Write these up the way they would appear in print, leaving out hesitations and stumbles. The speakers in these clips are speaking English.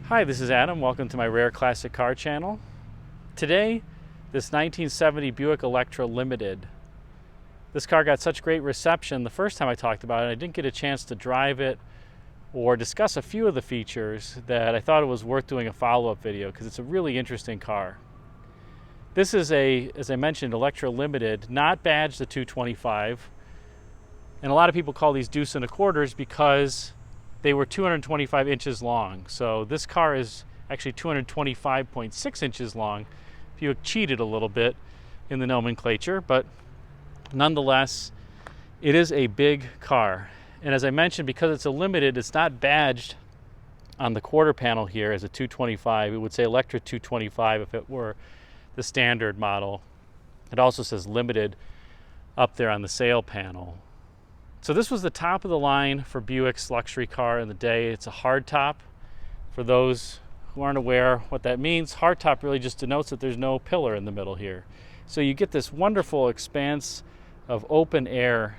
Hi, this is Adam. Welcome to my Rare Classic Car channel. Today, this 1970 Buick Electra Limited. This car got such great reception the first time I talked about it, I didn't get a chance to drive it or discuss a few of the features that I thought it was worth doing a follow-up video because it's a really interesting car. This is as I mentioned, Electra Limited, not badged the 225. And a lot of people call these deuce and a quarters because they were 225 inches long. So this car is actually 225.6 inches long. Buick cheated a little bit in the nomenclature, but nonetheless, it is a big car. And as I mentioned, because it's a limited, it's not badged on the quarter panel here as a 225. It would say Electra 225 if it were the standard model. It also says limited up there on the sale panel. So this was the top of the line for Buick's luxury car in the day. It's a hardtop. For those who aren't aware what that means, hardtop really just denotes that there's no pillar in the middle here. So you get this wonderful expanse of open air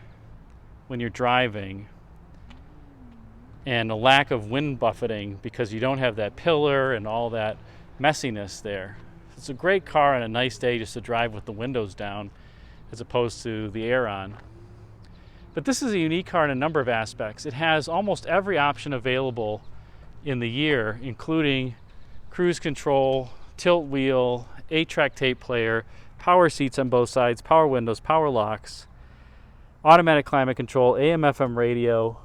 when you're driving and a lack of wind buffeting because you don't have that pillar and all that messiness there. It's a great car on a nice day just to drive with the windows down as opposed to the air on. But this is a unique car in a number of aspects. It has almost every option available in the year, including cruise control, tilt wheel, 8-track tape player, power seats on both sides, power windows, power locks, automatic climate control, AM/FM radio,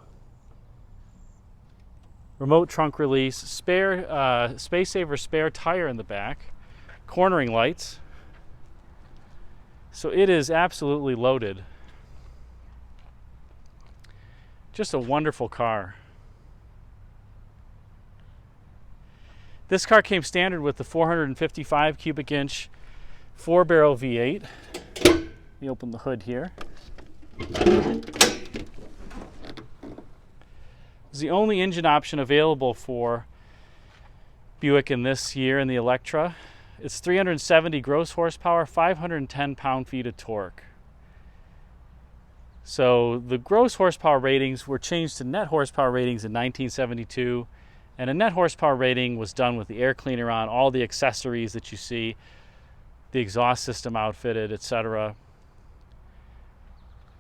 remote trunk release, spare space saver spare tire in the back, cornering lights. So it is absolutely loaded. Just a wonderful car. This car came standard with the 455 cubic inch 4-barrel V8. Let me open the hood here. It's the only engine option available for Buick in this year in the Electra. It's 370 gross horsepower, 510 pound-feet of torque. So the gross horsepower ratings were changed to net horsepower ratings in 1972, and a net horsepower rating was done with the air cleaner on, all the accessories that you see, the exhaust system outfitted, etc.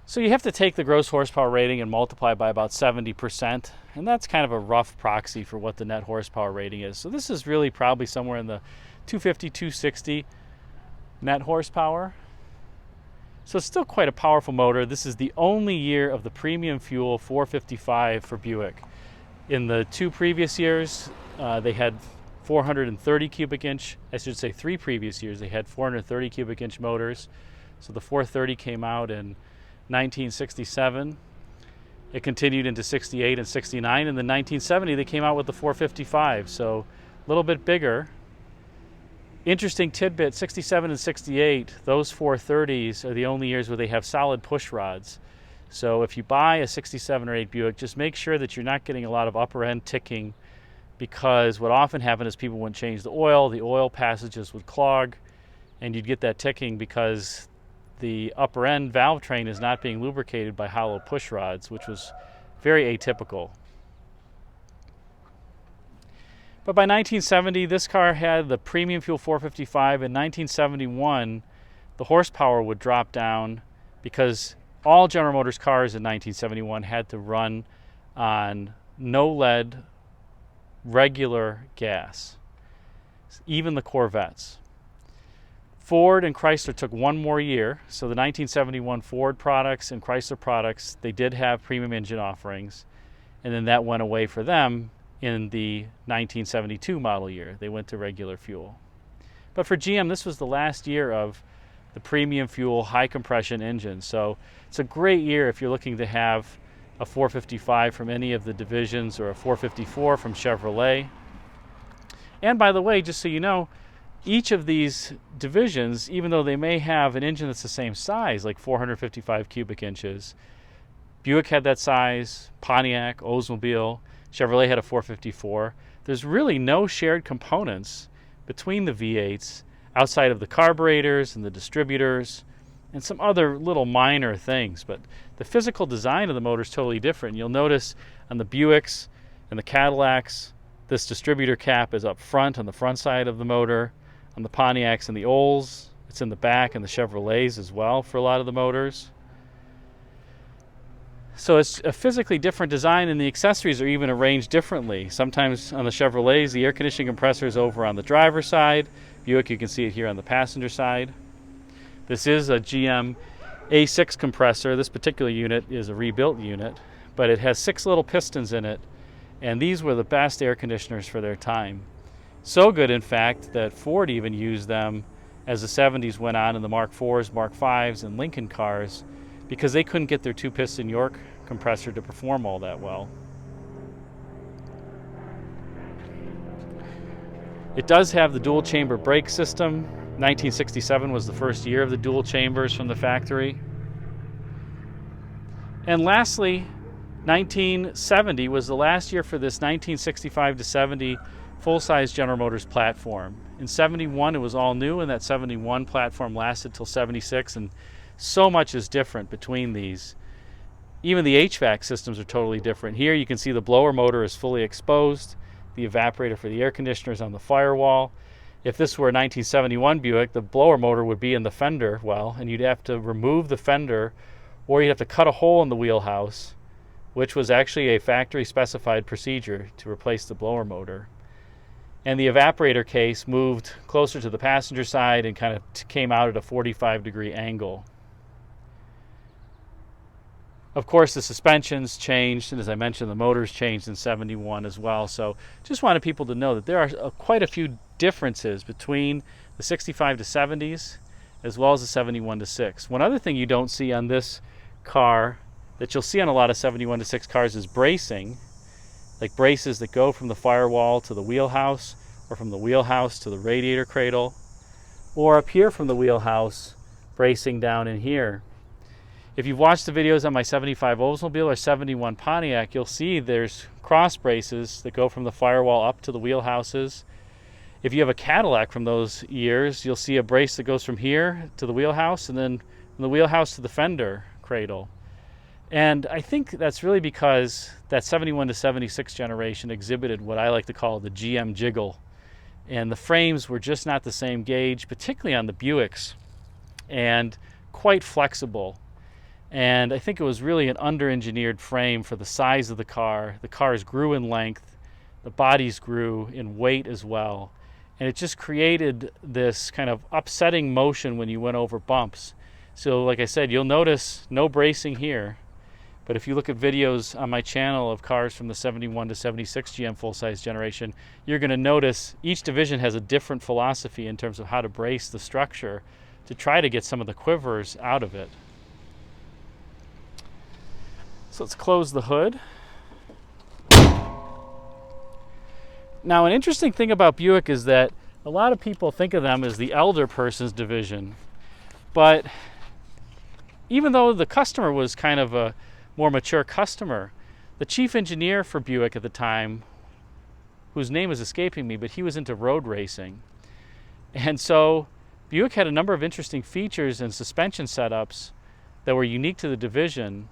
So you have to take the gross horsepower rating and multiply by about 70%, and that's kind of a rough proxy for what the net horsepower rating is. So this is really probably somewhere in the 250, 260 net horsepower. So it's still quite a powerful motor. This is the only year of the premium fuel 455 for Buick. In the two previous years, they had 430 cubic inch, I should say 3 previous years, they had 430 cubic inch motors. So the 430 came out in 1967. It continued into 68 and 69. And then 1970, they came out with the 455. So a little bit bigger. Interesting tidbit, 67 and 68, those 430s are the only years where they have solid push rods. So if you buy a 67 or 8 Buick, just make sure that you're not getting a lot of upper end ticking, because what often happened is people wouldn't change the oil passages would clog, and you'd get that ticking because the upper end valve train is not being lubricated by hollow push rods, which was very atypical. But by 1970, this car had the premium fuel 455. In 1971, the horsepower would drop down because all General Motors cars in 1971 had to run on no lead, regular gas, even the Corvettes. Ford and Chrysler took one more year. So the 1971 Ford products and Chrysler products, they did have premium engine offerings, and then that went away for them in the 1972 model year. They went to regular fuel. But for GM, this was the last year of the premium fuel high compression engine. So it's a great year if you're looking to have a 455 from any of the divisions or a 454 from Chevrolet. And by the way, just so you know, each of these divisions, even though they may have an engine that's the same size, like 455 cubic inches, Buick had that size, Pontiac, Oldsmobile, Chevrolet had a 454. There's really no shared components between the V8s outside of the carburetors and the distributors and some other little minor things. But the physical design of the motor is totally different. You'll notice on the Buicks and the Cadillacs, This distributor cap is up front on the front side of the motor. On the Pontiacs and the Olds, it's in the back, and the Chevrolets as well for a lot of the motors. So it's a physically different design, and the accessories are even arranged differently. Sometimes on the Chevrolets, the air conditioning compressor is over on the driver's side. Buick, you can see it here on the passenger side. This is a GM A6 compressor. This particular unit is a rebuilt unit, but it has 6 little pistons in it, and these were the best air conditioners for their time. So good, in fact, that Ford even used them as the 70s went on in the Mark IVs, Mark Vs, and Lincoln cars, because they couldn't get their 2-piston York compressor to perform all that well. It does have the dual chamber brake system. 1967 was the first year of the dual chambers from the factory. And lastly, 1970 was the last year for this 1965 to 70 full-size General Motors platform. In 71 it was all new, and that 71 platform lasted till 76, and so much is different between these. Even the HVAC systems are totally different. Here you can see the blower motor is fully exposed, the evaporator for the air conditioner is on the firewall. If this were a 1971 Buick, the blower motor would be in the fender well, and you'd have to remove the fender, or you'd have to cut a hole in the wheelhouse, which was actually a factory specified procedure to replace the blower motor. And the evaporator case moved closer to the passenger side and kind of came out at a 45-degree angle. Of course, the suspensions changed, and as I mentioned, the motors changed in 71 as well. So just wanted people to know that there are quite a few differences between the 65 to 70s as well as the 71 to 6. One other thing you don't see on this car that you'll see on a lot of 71 to 6 cars is bracing, like braces that go from the firewall to the wheelhouse, or from the wheelhouse to the radiator cradle, or up here from the wheelhouse, bracing down in here. If you've watched the videos on my 75 Oldsmobile or 71 Pontiac, you'll see there's cross braces that go from the firewall up to the wheelhouses. If you have a Cadillac from those years, you'll see a brace that goes from here to the wheelhouse, and then from the wheelhouse to the fender cradle. And I think that's really because that 71 to 76 generation exhibited what I like to call the GM jiggle. And the frames were just not the same gauge, particularly on the Buicks, and quite flexible. And I think it was really an under-engineered frame for the size of the car. The cars grew in length, the bodies grew in weight as well, and it just created this kind of upsetting motion when you went over bumps. So like I said, you'll notice no bracing here, but if you look at videos on my channel of cars from the 71 to 76 GM full-size generation, you're going to notice each division has a different philosophy in terms of how to brace the structure to try to get some of the quivers out of it. So let's close the hood. Now, an interesting thing about Buick is that a lot of people think of them as the elder person's division. But even though the customer was kind of a more mature customer, the chief engineer for Buick at the time, whose name is escaping me, but he was into road racing. And so Buick had a number of interesting features and suspension setups that were unique to the division.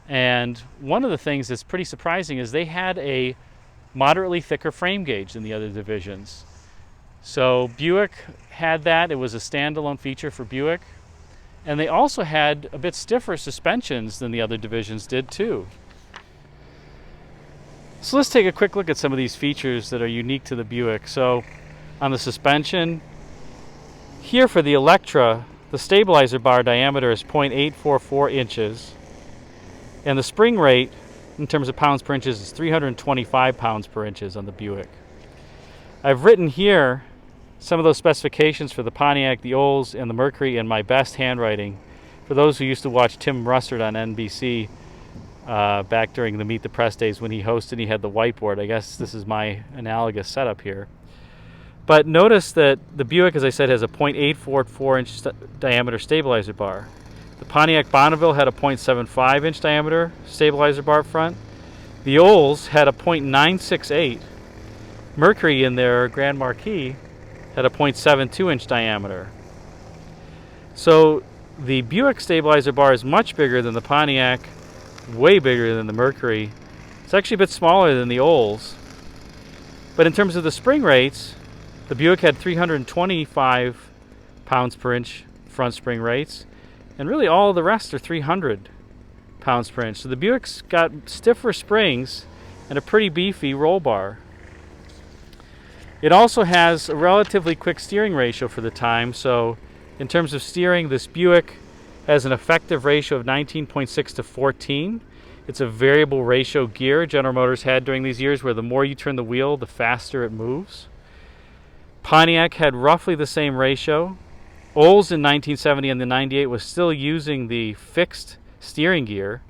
And one of the things that's pretty surprising is they had a moderately thicker frame gauge than the other divisions. So Buick had that. It was a standalone feature for Buick. And they also had a bit stiffer suspensions than the other divisions did too. So let's take a quick look at some of these features that are unique to the Buick. So on the suspension, here for the Electra, the stabilizer bar diameter is 0.844 inches. And the spring rate, in terms of pounds per inches, is 325 pounds per inches on the Buick. I've written here some of those specifications for the Pontiac, the Olds, and the Mercury in my best handwriting. For those who used to watch Tim Russert on NBC back during the Meet the Press days when he hosted, he had the whiteboard. I guess this is my analogous setup here. But notice that the Buick, as I said, has a 0.844 inch diameter stabilizer bar. The Pontiac Bonneville had a 0.75 inch diameter stabilizer bar up front. The Olds had a 0.968. Mercury in their Grand Marquis had a 0.72 inch diameter. So the Buick stabilizer bar is much bigger than the Pontiac, way bigger than the Mercury. It's actually a bit smaller than the Olds. But in terms of the spring rates, the Buick had 325 pounds per inch front spring rates, and really all of the rest are 300 pounds per inch. So the Buick's got stiffer springs and a pretty beefy roll bar. It also has a relatively quick steering ratio for the time, so in terms of steering, this Buick has an effective ratio of 19.6 to 14. It's a variable ratio gear General Motors had during these years, where the more you turn the wheel, the faster it moves. Pontiac had roughly the same ratio. Olds in 1970 and the 98 was still using the fixed steering gear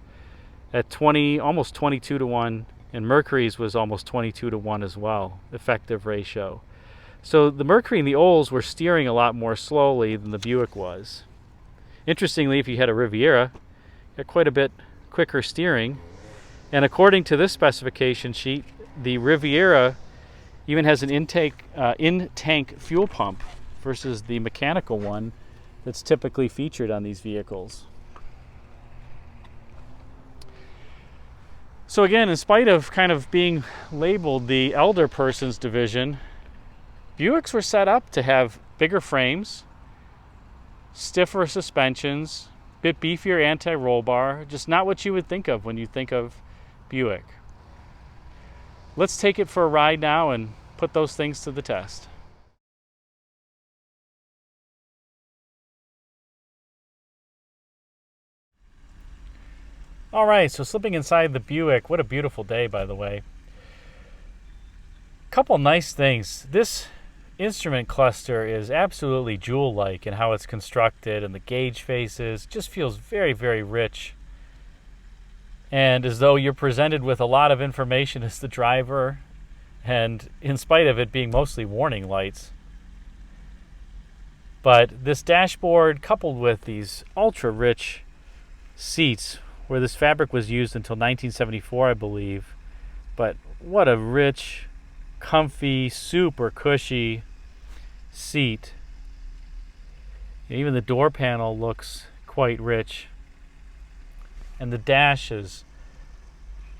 at almost 22 to 1, and Mercury's was almost 22 to 1 as well, effective ratio. So the Mercury and the Olds were steering a lot more slowly than the Buick was. Interestingly, if you had a Riviera, you had quite a bit quicker steering, and according to this specification sheet, the Riviera even has an in-tank fuel pump versus the mechanical one that's typically featured on these vehicles. So again, in spite of kind of being labeled the elder person's division, Buicks were set up to have bigger frames, stiffer suspensions, bit beefier anti-roll bar, just not what you would think of when you think of Buick. Let's take it for a ride now and put those things to the test. All right, so slipping inside the Buick. What a beautiful day, by the way. Couple nice things. This instrument cluster is absolutely jewel-like in how it's constructed, and the gauge faces just feels very, very rich, and as though you're presented with a lot of information as the driver, and in spite of it being mostly warning lights. But this dashboard, coupled with these ultra-rich seats, where this fabric was used until 1974, I believe, but what a rich, comfy, super cushy seat. Even the door panel looks quite rich, and the dash is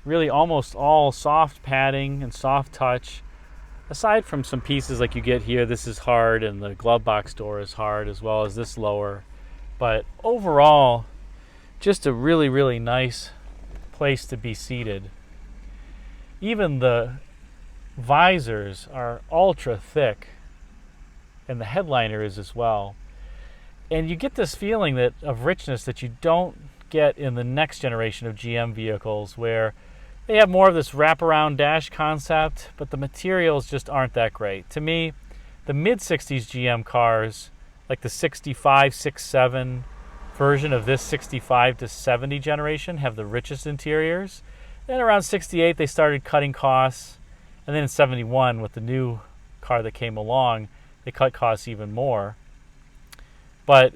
really almost all soft padding and soft touch, aside from some pieces like you get here. This is hard, and the glove box door is hard, as well as this lower. But overall, just a really, really nice place to be seated. Even the visors are ultra thick, and the headliner is as well. And you get this feeling of richness that you don't get in the next generation of GM vehicles, where they have more of this wraparound dash concept, but the materials just aren't that great. To me, the mid-60s GM cars, like the 65, 67 version of this 65 to 70 generation, have the richest interiors. Then around 68, they started cutting costs. And then in 71, with the new car that came along, they cut costs even more. But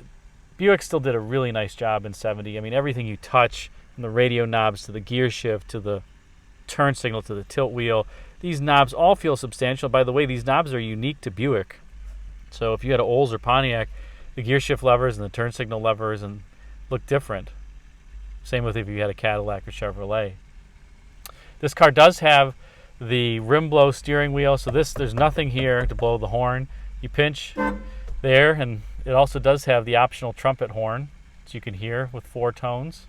Buick still did a really nice job in 70. I mean, everything you touch, from the radio knobs to the gear shift to the turn signal to the tilt wheel, these knobs all feel substantial. By the way, these knobs are unique to Buick. So if you had an Olds or Pontiac, the gear shift levers and the turn signal levers look different. Same with if you had a Cadillac or Chevrolet. This car does have the rim blow steering wheel, so there's nothing here to blow the horn. You pinch there, and it also does have the optional trumpet horn, so you can hear with 4 tones.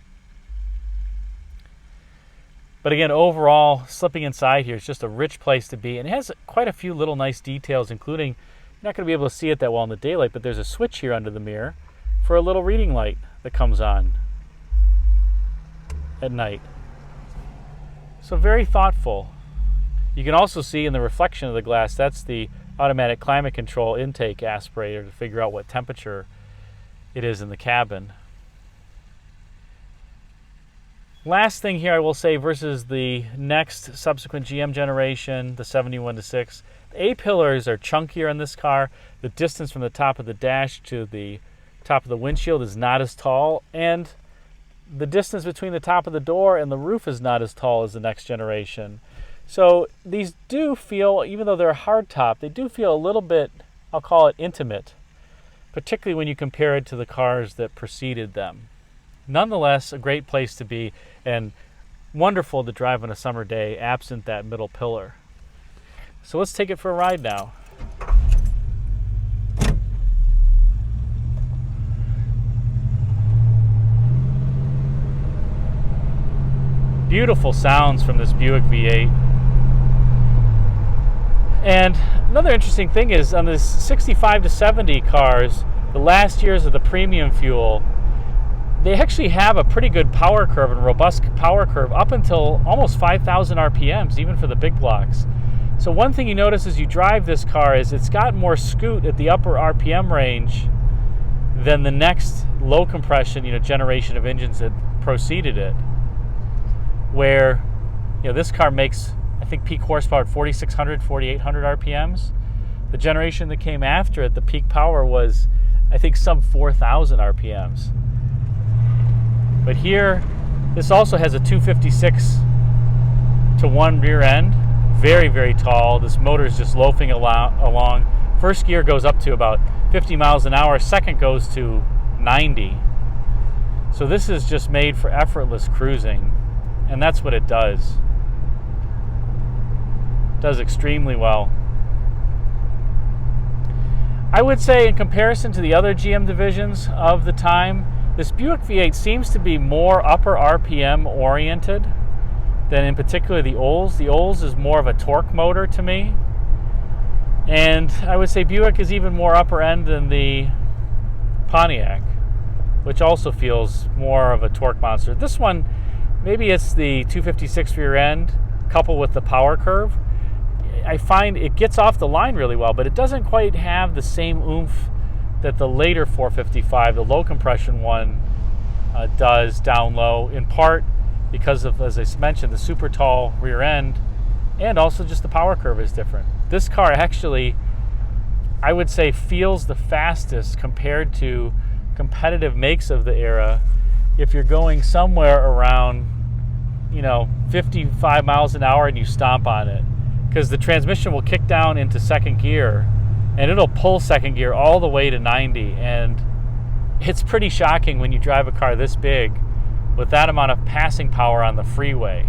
But again, overall, slipping inside here is just a rich place to be, and it has quite a few little nice details, including, you're not going to be able to see it that well in the daylight, but there's a switch here under the mirror for a little reading light that comes on at night. So very thoughtful. You can also see in the reflection of the glass, that's the automatic climate control intake aspirator to figure out what temperature it is in the cabin. Last thing here I will say, versus the next subsequent GM generation, the 71 to 6, the A-pillars are chunkier in this car. The distance from the top of the dash to the top of the windshield is not as tall, and the distance between the top of the door and the roof is not as tall as the next generation. So these do feel, even though they're a hardtop, they do feel a little bit, I'll call it intimate, particularly when you compare it to the cars that preceded them. Nonetheless, a great place to be, and wonderful to drive on a summer day absent that middle pillar. So let's take it for a ride now. Beautiful sounds from this Buick V8. And another interesting thing is on this 65 to 70 cars, the last years of the premium fuel, they actually have a pretty good power curve and robust power curve up until almost 5,000 RPMs, even for the big blocks. So one thing you notice as you drive this car is it's got more scoot at the upper RPM range than the next low compression, generation of engines that preceded it. Where, this car makes, I think, peak horsepower at 4,600, 4,800 RPMs. The generation that came after it, the peak power was, I think, some 4,000 RPMs. But here, this also has a 256 to 1 rear end. Very, very tall. This motor is just loafing along. First gear goes up to about 50 miles an hour. Second goes to 90. So this is just made for effortless cruising. And that's what it does. It does extremely well. I would say in comparison to the other GM divisions of the time, this Buick V8 seems to be more upper RPM oriented than in particular the Olds. The Olds is more of a torque motor to me. And I would say Buick is even more upper end than the Pontiac, which also feels more of a torque monster. This one, maybe it's the 256 rear end coupled with the power curve. I find it gets off the line really well, but it doesn't quite have the same oomph that the later 455, the low compression one, does down low, in part because of, as I mentioned, the super tall rear end, and also just the power curve is different. This car actually, I would say, feels the fastest compared to competitive makes of the era if you're going somewhere around 55 miles an hour and you stomp on it, because the transmission will kick down into second gear and it'll pull second gear all the way to 90, and it's pretty shocking when you drive a car this big with that amount of passing power on the freeway.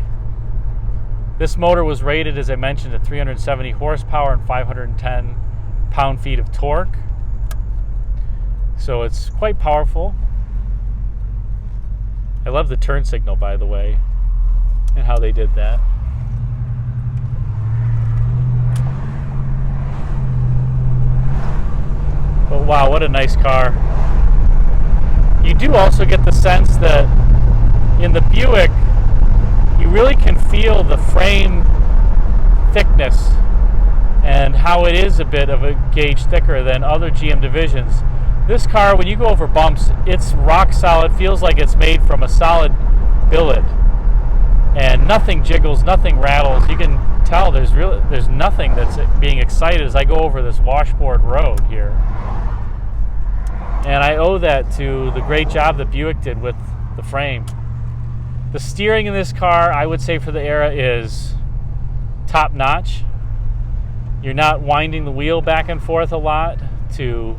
This motor was rated, as I mentioned, at 370 horsepower and 510 pound-feet of torque, so it's quite powerful. I love the turn signal, by the way, and how they did that. But wow, what a nice car. You do also get the sense that in the Buick, you really can feel the frame thickness and how it is a bit of a gauge thicker than other GM divisions. This car, when you go over bumps, it's rock solid, feels like it's made from a solid billet. And nothing jiggles, nothing rattles. You can tell there's nothing that's being excited as I go over this washboard road here. And I owe that to the great job that Buick did with the frame. The steering in this car, I would say for the era, is top notch. You're not winding the wheel back and forth a lot to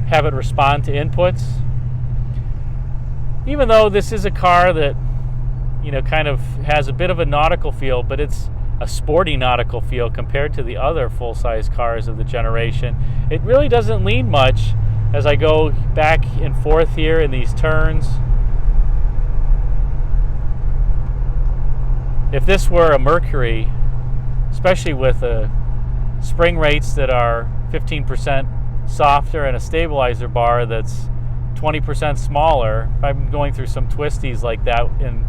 have it respond to inputs. Even though this is a car that kind of has a bit of a nautical feel, but it's a sporty nautical feel compared to the other full-size cars of the generation. It really doesn't lean much as I go back and forth here in these turns. If this were a Mercury, especially with spring rates that are 15% softer and a stabilizer bar that's 20% smaller, if I'm going through some twisties like that in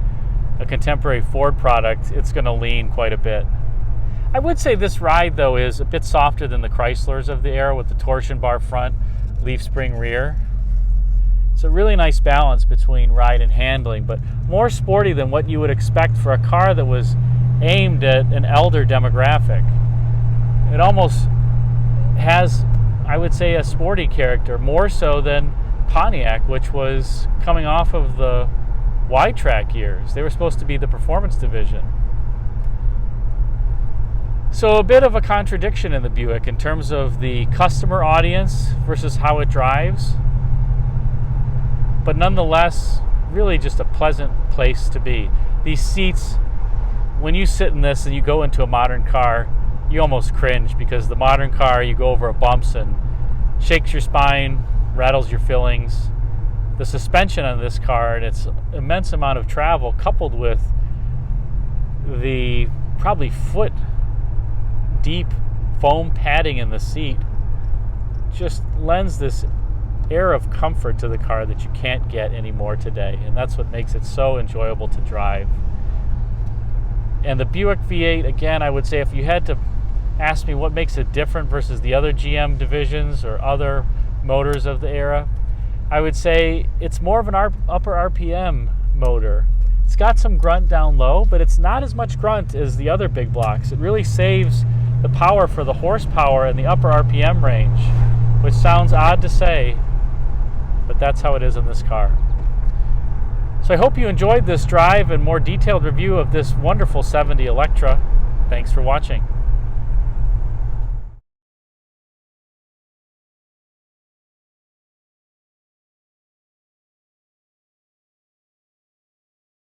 a contemporary Ford product, it's going to lean quite a bit. I would say this ride, though, is a bit softer than the Chryslers of the era with the torsion bar front, leaf spring rear. It's a really nice balance between ride and handling, but more sporty than what you would expect for a car that was aimed at an elder demographic. It almost has, I would say, a sporty character, more so than Pontiac, which was coming off of the Y-Track years. They were supposed to be the performance division. So a bit of a contradiction in the Buick in terms of the customer audience versus how it drives. But nonetheless, really just a pleasant place to be. These seats, when you sit in this and you go into a modern car, you almost cringe, because the modern car, you go over a bumps and shakes your spine, rattles your fillings. The suspension on this car and its immense amount of travel, coupled with the probably foot deep foam padding in the seat, just lends this air of comfort to the car that you can't get anymore today, and that's what makes it so enjoyable to drive. And the Buick V8, again, I would say, if you had to ask me what makes it different versus the other GM divisions or other motors of the era, I would say it's more of an upper RPM motor. It's got some grunt down low, but it's not as much grunt as the other big blocks. It really saves the power for the horsepower in the upper RPM range, which sounds odd to say, but that's how it is in this car. So I hope you enjoyed this drive and more detailed review of this wonderful '70 Electra. Thanks for watching.